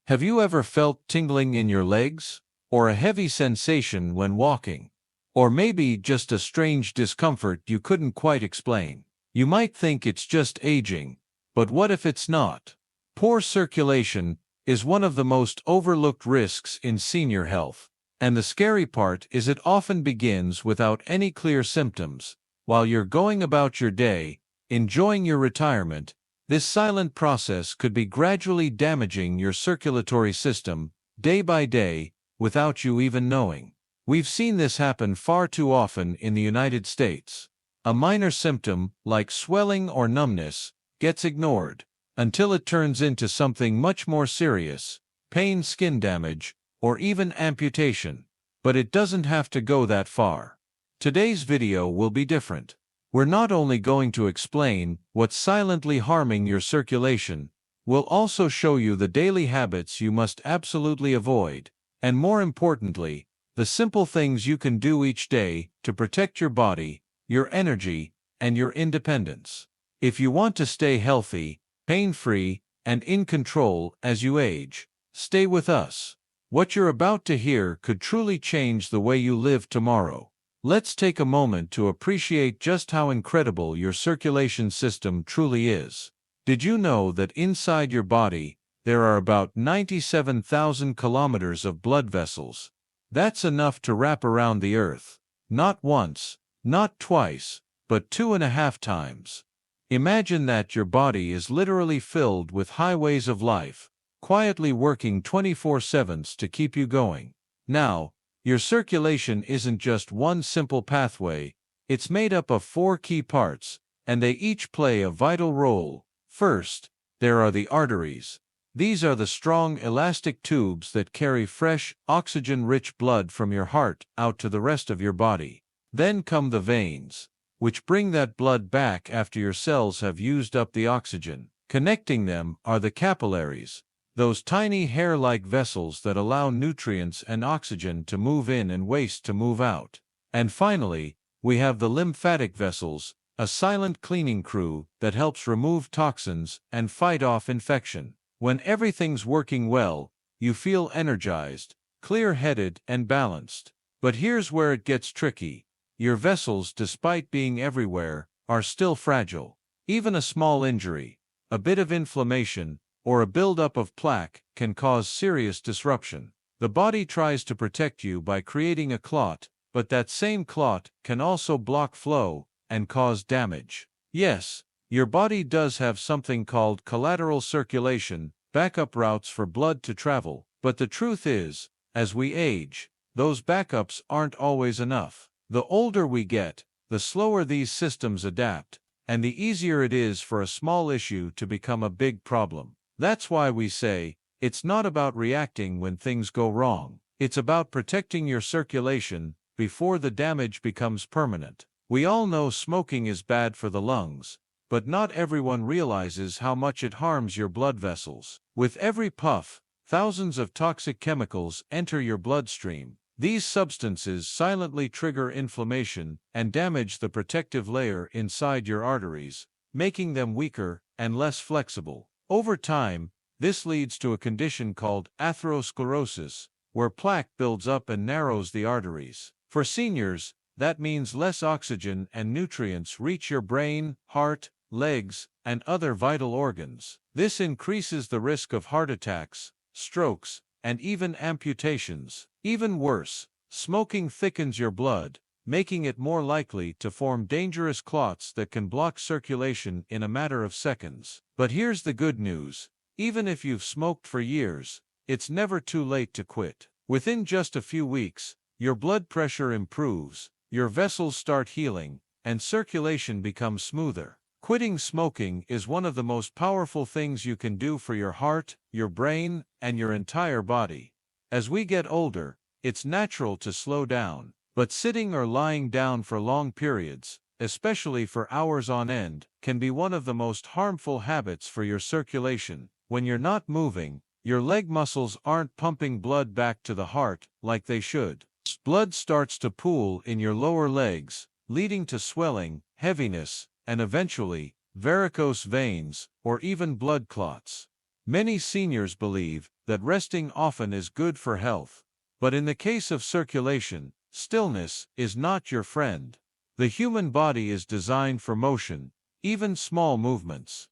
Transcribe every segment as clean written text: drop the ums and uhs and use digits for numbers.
Have you ever felt tingling in your legs? Or a heavy sensation when walking? Or maybe just a strange discomfort you couldn't quite explain? You might think it's just aging, but what if it's not? Poor circulation is one of the most overlooked risks in senior health. And the scary part is it often begins without any clear symptoms. While you're going about your day, enjoying your retirement, this silent process could be gradually damaging your circulatory system, day by day, without you even knowing. We've seen this happen far too often in the United States. A minor symptom, like swelling or numbness, gets ignored, until it turns into something much more serious: pain, skin damage, or even amputation. But it doesn't have to go that far. Today's video will be different. We're not only going to explain what's silently harming your circulation, we'll also show you the daily habits you must absolutely avoid, and more importantly, the simple things you can do each day to protect your body, your energy, and your independence. If you want to stay healthy, pain-free, and in control as you age, stay with us. What you're about to hear could truly change the way you live tomorrow. Let's take a moment to appreciate just how incredible your circulation system truly is. Did you know that inside your body, there are about 97,000 kilometers of blood vessels? That's enough to wrap around the Earth. Not once, not twice, but 2.5 times. Imagine that your body is literally filled with highways of life, quietly working 24/7 to keep you going. Now, your circulation isn't just one simple pathway, it's made up of 4 key parts, and they each play a vital role. First, there are the arteries. These are the strong elastic tubes that carry fresh, oxygen-rich blood from your heart out to the rest of your body. Then come the veins, which bring that blood back after your cells have used up the oxygen. Connecting them are the capillaries, those tiny hair-like vessels that allow nutrients and oxygen to move in and waste to move out. And finally, we have the lymphatic vessels, a silent cleaning crew that helps remove toxins and fight off infection. When everything's working well, you feel energized, clear-headed, and balanced. But here's where it gets tricky. Your vessels, despite being everywhere, are still fragile. Even a small injury, a bit of inflammation, or a buildup of plaque can cause serious disruption. The body tries to protect you by creating a clot, but that same clot can also block flow and cause damage. Yes, your body does have something called collateral circulation, backup routes for blood to travel, but the truth is, as we age, those backups aren't always enough. The older we get, the slower these systems adapt, and the easier it is for a small issue to become a big problem. That's why we say, it's not about reacting when things go wrong. It's about protecting your circulation before the damage becomes permanent. We all know smoking is bad for the lungs, but not everyone realizes how much it harms your blood vessels. With every puff, thousands of toxic chemicals enter your bloodstream. These substances silently trigger inflammation and damage the protective layer inside your arteries, making them weaker and less flexible. Over time, this leads to a condition called atherosclerosis, where plaque builds up and narrows the arteries. For seniors, that means less oxygen and nutrients reach your brain, heart, legs, and other vital organs. This increases the risk of heart attacks, strokes, and even amputations. Even worse, smoking thickens your blood, making it more likely to form dangerous clots that can block circulation in a matter of seconds. But here's the good news. Even if you've smoked for years, it's never too late to quit. Within just a few weeks, your blood pressure improves, your vessels start healing, and circulation becomes smoother. Quitting smoking is one of the most powerful things you can do for your heart, your brain, and your entire body. As we get older, it's natural to slow down, but sitting or lying down for long periods, especially for hours on end, can be one of the most harmful habits for your circulation. When you're not moving, your leg muscles aren't pumping blood back to the heart like they should. Blood starts to pool in your lower legs, leading to swelling, heaviness, and eventually, varicose veins, or even blood clots. Many seniors believe that resting often is good for health. But in the case of circulation, stillness is not your friend. The human body is designed for motion, even small movements.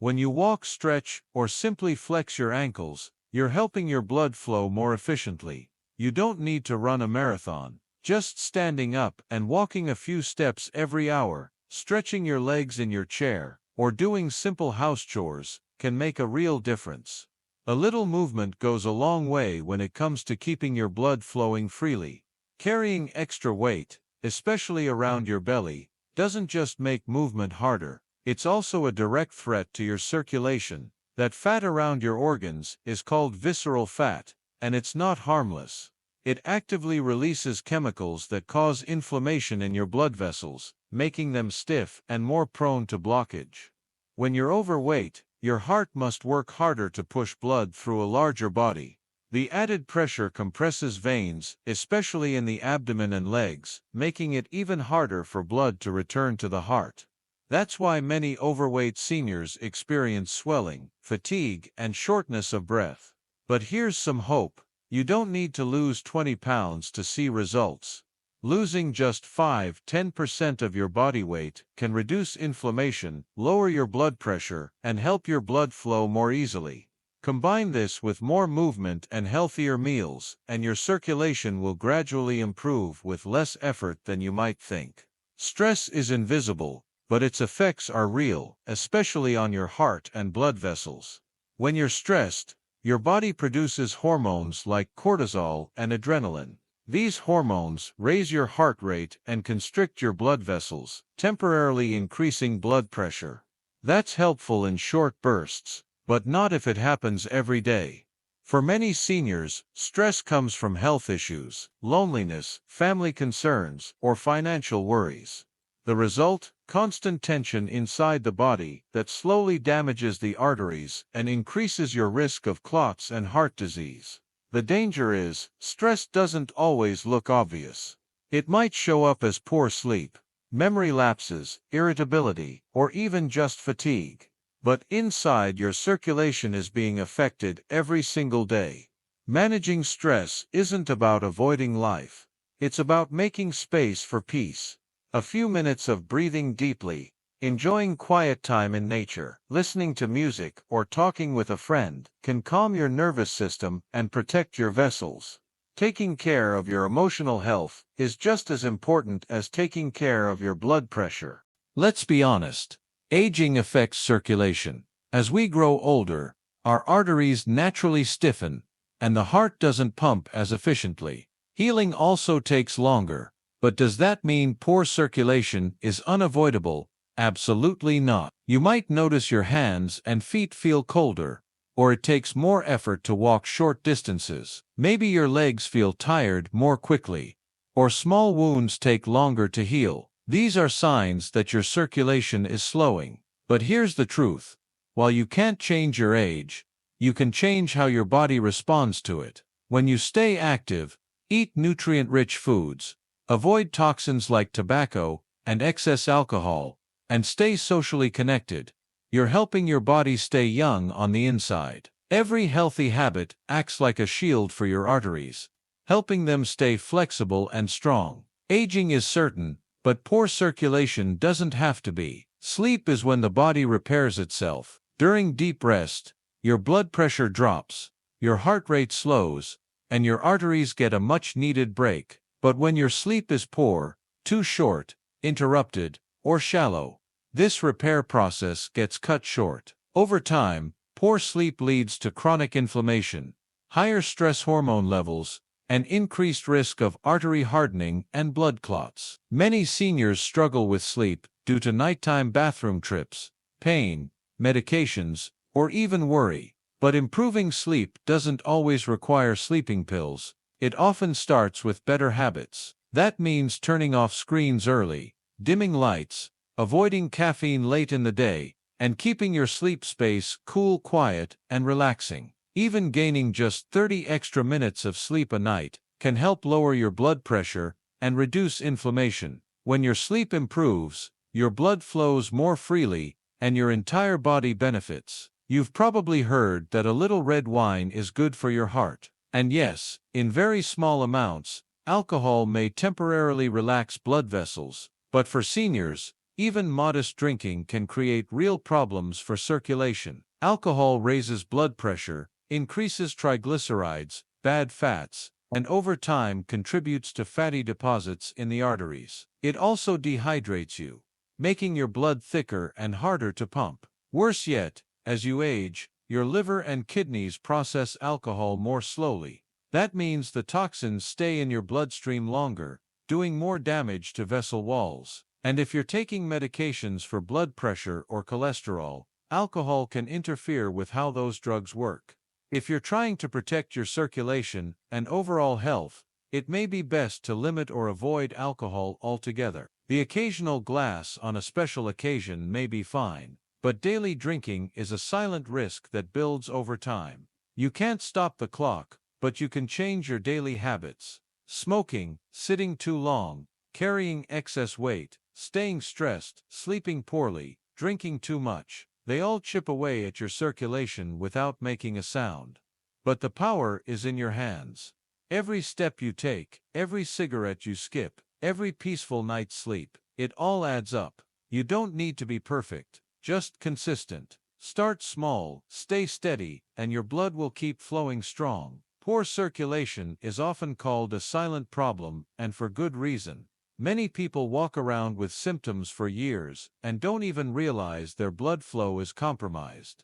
When you walk, stretch, or simply flex your ankles, you're helping your blood flow more efficiently. You don't need to run a marathon. Just standing up and walking a few steps every hour, stretching your legs in your chair, or doing simple house chores can make a real difference. A little movement goes a long way when it comes to keeping your blood flowing freely. Carrying extra weight, especially around your belly, doesn't just make movement harder, it's also a direct threat to your circulation. That fat around your organs is called visceral fat, and it's not harmless. It actively releases chemicals that cause inflammation in your blood vessels, making them stiff and more prone to blockage. When you're overweight, your heart must work harder to push blood through a larger body. The added pressure compresses veins, especially in the abdomen and legs, making it even harder for blood to return to the heart. That's why many overweight seniors experience swelling, fatigue, and shortness of breath. But here's some hope. You don't need to lose 20 pounds to see results. Losing just 5–10% of your body weight can reduce inflammation, lower your blood pressure, and help your blood flow more easily. Combine this with more movement and healthier meals, and your circulation will gradually improve with less effort than you might think. Stress is invisible, but its effects are real, especially on your heart and blood vessels. When you're stressed, your body produces hormones like cortisol and adrenaline. These hormones raise your heart rate and constrict your blood vessels, temporarily increasing blood pressure. That's helpful in short bursts, but not if it happens every day. For many seniors, stress comes from health issues, loneliness, family concerns, or financial worries. The result? Constant tension inside the body that slowly damages the arteries and increases your risk of clots and heart disease. The danger is, stress doesn't always look obvious. It might show up as poor sleep, memory lapses, irritability, or even just fatigue. But inside, your circulation is being affected every single day. Managing stress isn't about avoiding life. It's about making space for peace. A few minutes of breathing deeply, enjoying quiet time in nature, listening to music, or talking with a friend can calm your nervous system and protect your vessels. Taking care of your emotional health is just as important as taking care of your blood pressure. Let's be honest. Aging affects circulation. As we grow older, our arteries naturally stiffen, and the heart doesn't pump as efficiently. Healing also takes longer. But does that mean poor circulation is unavoidable? Absolutely not. You might notice your hands and feet feel colder, or it takes more effort to walk short distances. Maybe your legs feel tired more quickly, or small wounds take longer to heal. These are signs that your circulation is slowing. But here's the truth. While you can't change your age, you can change how your body responds to it. When you stay active, eat nutrient-rich foods, avoid toxins like tobacco and excess alcohol, and stay socially connected, you're helping your body stay young on the inside. Every healthy habit acts like a shield for your arteries, helping them stay flexible and strong. Aging is certain, but poor circulation doesn't have to be. Sleep is when the body repairs itself. During deep rest, your blood pressure drops, your heart rate slows, and your arteries get a much-needed break. But when your sleep is poor, too short, interrupted, or shallow, this repair process gets cut short. Over time, poor sleep leads to chronic inflammation, higher stress hormone levels, and increased risk of artery hardening and blood clots. Many seniors struggle with sleep due to nighttime bathroom trips, pain, medications, or even worry. But improving sleep doesn't always require sleeping pills. It often starts with better habits. That means turning off screens early, dimming lights, avoiding caffeine late in the day, and keeping your sleep space cool, quiet, and relaxing. Even gaining just 30 extra minutes of sleep a night can help lower your blood pressure and reduce inflammation. When your sleep improves, your blood flows more freely, and your entire body benefits. You've probably heard that a little red wine is good for your heart. And yes, in very small amounts, alcohol may temporarily relax blood vessels, but for seniors, even modest drinking can create real problems for circulation. Alcohol raises blood pressure, increases triglycerides, bad fats, and over time contributes to fatty deposits in the arteries. It also dehydrates you, making your blood thicker and harder to pump. Worse yet, as you age, your liver and kidneys process alcohol more slowly. That means the toxins stay in your bloodstream longer, doing more damage to vessel walls. And if you're taking medications for blood pressure or cholesterol, alcohol can interfere with how those drugs work. If you're trying to protect your circulation and overall health, it may be best to limit or avoid alcohol altogether. The occasional glass on a special occasion may be fine, but daily drinking is a silent risk that builds over time. You can't stop the clock, but you can change your daily habits. Smoking, sitting too long, carrying excess weight, staying stressed, sleeping poorly, drinking too much. They all chip away at your circulation without making a sound. But the power is in your hands. Every step you take, every cigarette you skip, every peaceful night's sleep, it all adds up. You don't need to be perfect, just consistent. Start small, stay steady, and your blood will keep flowing strong. Poor circulation is often called a silent problem, and for good reason. Many people walk around with symptoms for years and don't even realize their blood flow is compromised.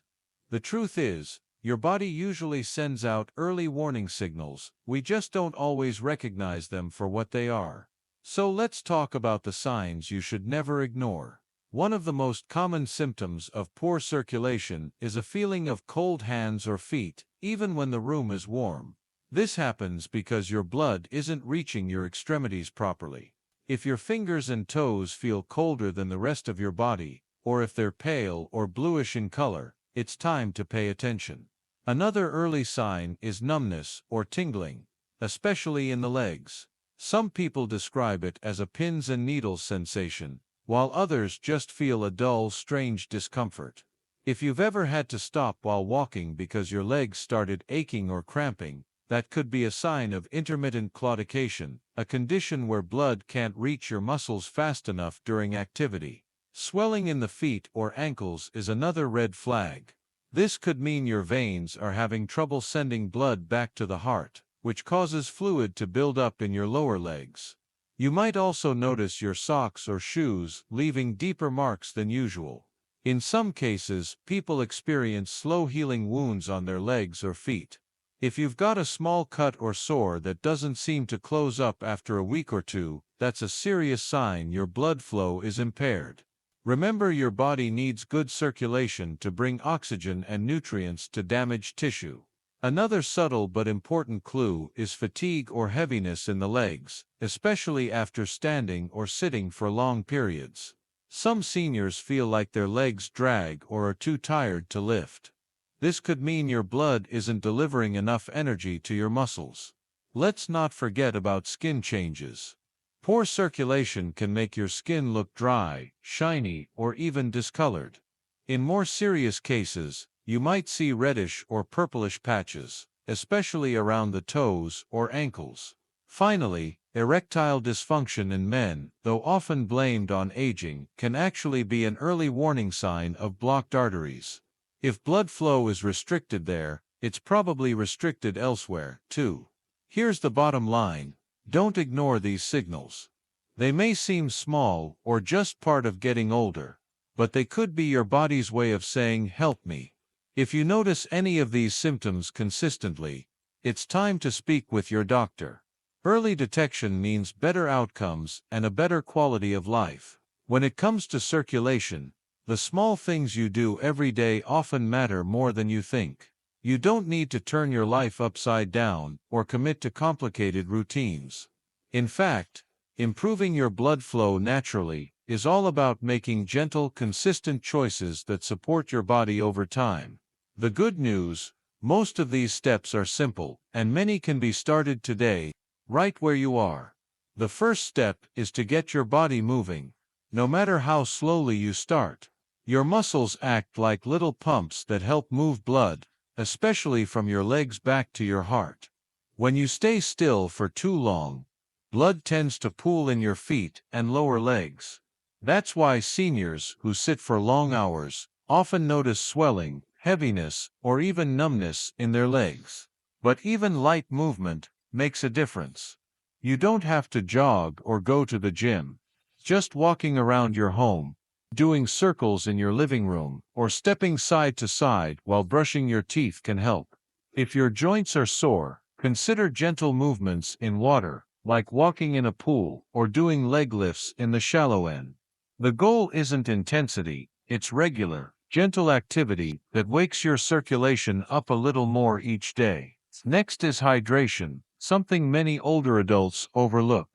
The truth is, your body usually sends out early warning signals, we just don't always recognize them for what they are. So let's talk about the signs you should never ignore. One of the most common symptoms of poor circulation is a feeling of cold hands or feet, even when the room is warm. This happens because your blood isn't reaching your extremities properly. If your fingers and toes feel colder than the rest of your body, or if they're pale or bluish in color, it's time to pay attention. Another early sign is numbness or tingling, especially in the legs. Some people describe it as a pins and needles sensation, while others just feel a dull, strange discomfort. If you've ever had to stop while walking because your legs started aching or cramping, that could be a sign of intermittent claudication, a condition where blood can't reach your muscles fast enough during activity. Swelling in the feet or ankles is another red flag. This could mean your veins are having trouble sending blood back to the heart, which causes fluid to build up in your lower legs. You might also notice your socks or shoes leaving deeper marks than usual. In some cases, people experience slow-healing wounds on their legs or feet. If you've got a small cut or sore that doesn't seem to close up after a week or two, that's a serious sign your blood flow is impaired. Remember, your body needs good circulation to bring oxygen and nutrients to damaged tissue. Another subtle but important clue is fatigue or heaviness in the legs, especially after standing or sitting for long periods. Some seniors feel like their legs drag or are too tired to lift. This could mean your blood isn't delivering enough energy to your muscles. Let's not forget about skin changes. Poor circulation can make your skin look dry, shiny, or even discolored. In more serious cases, you might see reddish or purplish patches, especially around the toes or ankles. Finally, erectile dysfunction in men, though often blamed on aging, can actually be an early warning sign of blocked arteries. If blood flow is restricted there, it's probably restricted elsewhere, too. Here's the bottom line. Don't ignore these signals. They may seem small or just part of getting older, but they could be your body's way of saying, "Help me." If you notice any of these symptoms consistently, it's time to speak with your doctor. Early detection means better outcomes and a better quality of life. When it comes to circulation, the small things you do every day often matter more than you think. You don't need to turn your life upside down or commit to complicated routines. In fact, improving your blood flow naturally is all about making gentle, consistent choices that support your body over time. The good news, most of these steps are simple, and many can be started today, right where you are. The first step is to get your body moving. No matter how slowly you start, Your muscles act like little pumps that help move blood, especially from your legs back to your heart. When you stay still for too long, blood tends to pool in your feet and lower legs. That's why seniors who sit for long hours often notice swelling, heaviness, or even numbness in their legs. But even light movement makes a difference. You don't have to jog or go to the gym. Just walking around your home, doing circles in your living room, or stepping side to side while brushing your teeth can help. If your joints are sore, consider gentle movements in water, like walking in a pool or doing leg lifts in the shallow end. The goal isn't intensity, it's regular, gentle activity that wakes your circulation up a little more each day. Next is hydration, something many older adults overlook.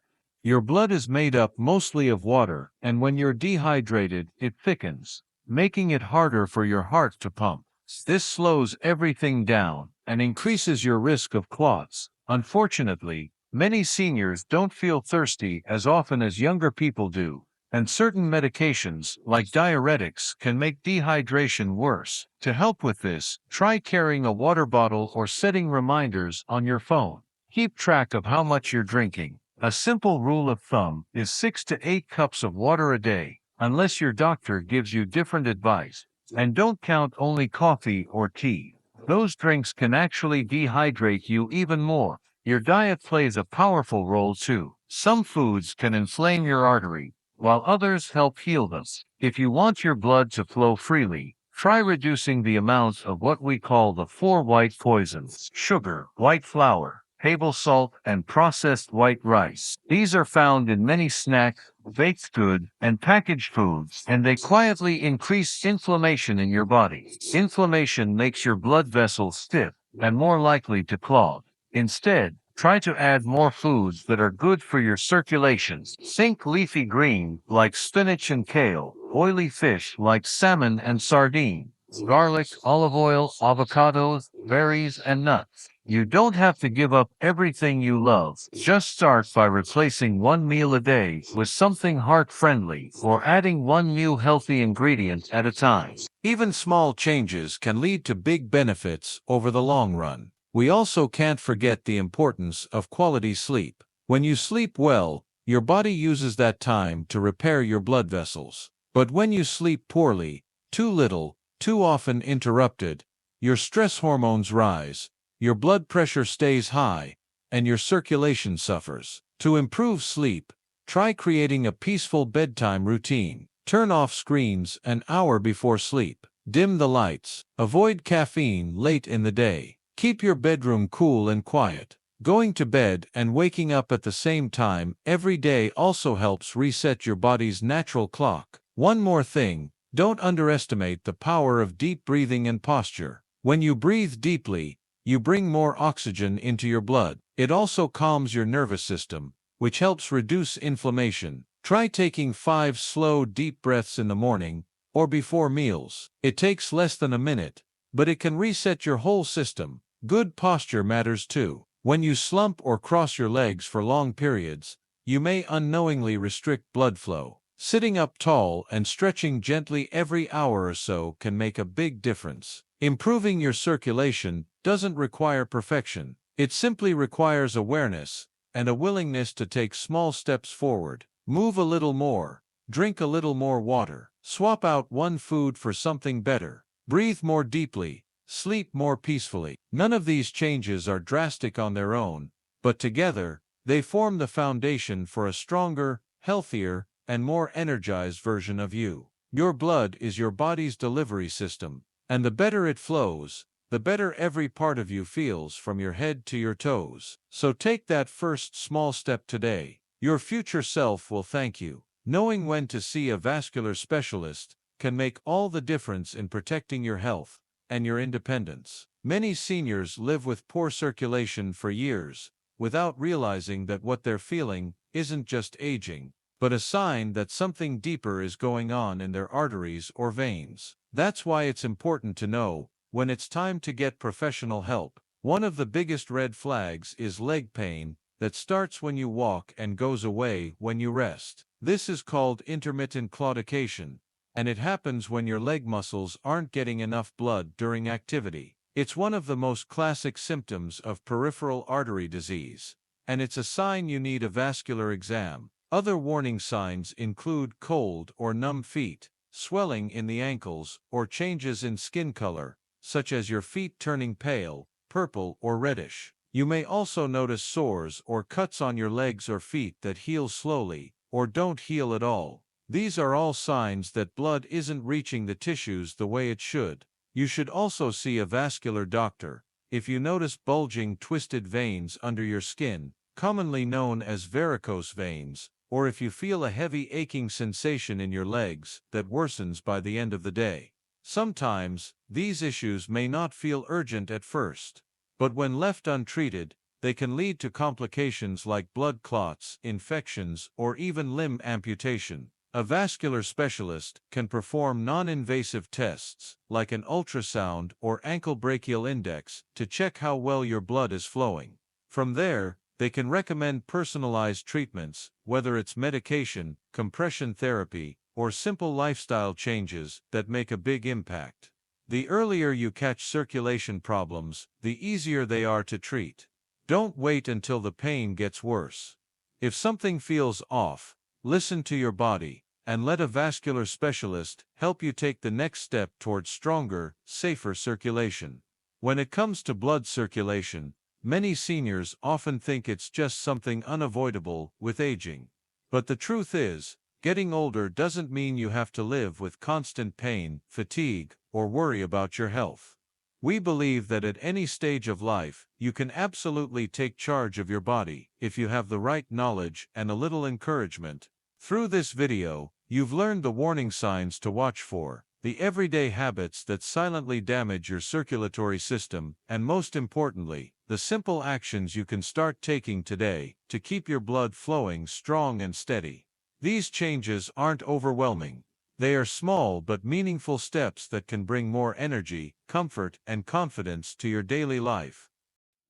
Your blood is made up mostly of water, and when you're dehydrated, it thickens, making it harder for your heart to pump. This slows everything down and increases your risk of clots. Unfortunately, many seniors don't feel thirsty as often as younger people do, and certain medications, like diuretics, can make dehydration worse. To help with this, try carrying a water bottle or setting reminders on your phone. Keep track of how much you're drinking. A simple rule of thumb is 6 to 8 cups of water a day, unless your doctor gives you different advice. And don't count only coffee or tea. Those drinks can actually dehydrate you even more. Your diet plays a powerful role too. Some foods can inflame your artery, while others help heal them. If you want your blood to flow freely, try reducing the amounts of what we call the four white poisons: sugar, white flour, table salt, and processed white rice. These are found in many snacks, baked goods, and packaged foods, and they quietly increase inflammation in your body. Inflammation makes your blood vessels stiff and more likely to clog. Instead, try to add more foods that are good for your circulation. Think leafy green like spinach and kale, oily fish like salmon and sardine, garlic, olive oil, avocados, berries, and nuts. You don't have to give up everything you love. Just start by replacing one meal a day with something heart-friendly or adding one new healthy ingredient at a time. Even small changes can lead to big benefits over the long run. We also can't forget the importance of quality sleep. When you sleep well, your body uses that time to repair your blood vessels. But when you sleep poorly, too little, too often interrupted, your stress hormones rise, your blood pressure stays high, and your circulation suffers. To improve sleep, try creating a peaceful bedtime routine. Turn off screens an hour before sleep. Dim the lights. Avoid caffeine late in the day. Keep your bedroom cool and quiet. Going to bed and waking up at the same time every day also helps reset your body's natural clock. One more thing, don't underestimate the power of deep breathing and posture. When you breathe deeply, you bring more oxygen into your blood. It also calms your nervous system, which helps reduce inflammation. Try taking 5 slow, deep breaths in the morning or before meals. It takes less than a minute, but it can reset your whole system. Good posture matters too. When you slump or cross your legs for long periods, you may unknowingly restrict blood flow. Sitting up tall and stretching gently every hour or so can make a big difference. Improving your circulation doesn't require perfection. It simply requires awareness and a willingness to take small steps forward. Move a little more, drink a little more water, swap out one food for something better, breathe more deeply, sleep more peacefully. None of these changes are drastic on their own, but together, they form the foundation for a stronger, healthier, and more energized version of you. Your blood is your body's delivery system, and the better it flows, the better every part of you feels from your head to your toes. So take that first small step today. Your future self will thank you. Knowing when to see a vascular specialist can make all the difference in protecting your health and your independence. Many seniors live with poor circulation for years, without realizing that what they're feeling isn't just aging, but a sign that something deeper is going on in their arteries or veins. That's why it's important to know when it's time to get professional help. One of the biggest red flags is leg pain that starts when you walk and goes away when you rest. This is called intermittent claudication, and it happens when your leg muscles aren't getting enough blood during activity. It's one of the most classic symptoms of peripheral artery disease, and it's a sign you need a vascular exam. Other warning signs include cold or numb feet, swelling in the ankles, or changes in skin color, such as your feet turning pale, purple, or reddish. You may also notice sores or cuts on your legs or feet that heal slowly, or don't heal at all. These are all signs that blood isn't reaching the tissues the way it should. You should also see a vascular doctor if you notice bulging, twisted veins under your skin, commonly known as varicose veins, or if you feel a heavy aching sensation in your legs that worsens by the end of the day. Sometimes, these issues may not feel urgent at first, but when left untreated, they can lead to complications like blood clots, infections, or even limb amputation. A vascular specialist can perform non-invasive tests, like an ultrasound or ankle brachial index, to check how well your blood is flowing. From there, they can recommend personalized treatments, whether it's medication, compression therapy, or simple lifestyle changes that make a big impact. The earlier you catch circulation problems, the easier they are to treat. Don't wait until the pain gets worse. If something feels off, listen to your body, and let a vascular specialist help you take the next step towards stronger, safer circulation. When it comes to blood circulation, many seniors often think it's just something unavoidable with aging. But the truth is, getting older doesn't mean you have to live with constant pain, fatigue, or worry about your health. We believe that at any stage of life, you can absolutely take charge of your body if you have the right knowledge and a little encouragement. Through this video, you've learned the warning signs to watch for, the everyday habits that silently damage your circulatory system, and most importantly, the simple actions you can start taking today to keep your blood flowing strong and steady. These changes aren't overwhelming. They are small but meaningful steps that can bring more energy, comfort, and confidence to your daily life.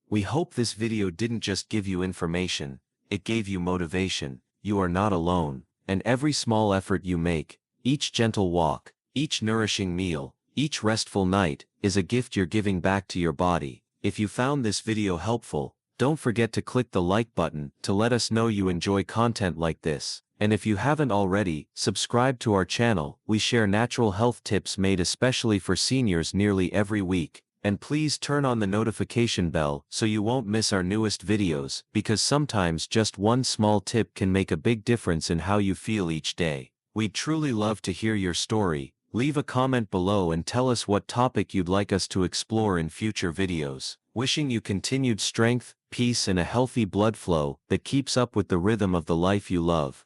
We hope this video didn't just give you information, it gave you motivation. You are not alone, and every small effort you make, each gentle walk, each nourishing meal, each restful night, is a gift you're giving back to your body. If you found this video helpful, don't forget to click the like button to let us know you enjoy content like this. And if you haven't already, subscribe to our channel. We share natural health tips made especially for seniors nearly every week. And please turn on the notification bell so you won't miss our newest videos, because sometimes just one small tip can make a big difference in how you feel each day. We'd truly love to hear your story. Leave a comment below and tell us what topic you'd like us to explore in future videos. Wishing you continued strength, peace, and a healthy blood flow that keeps up with the rhythm of the life you love.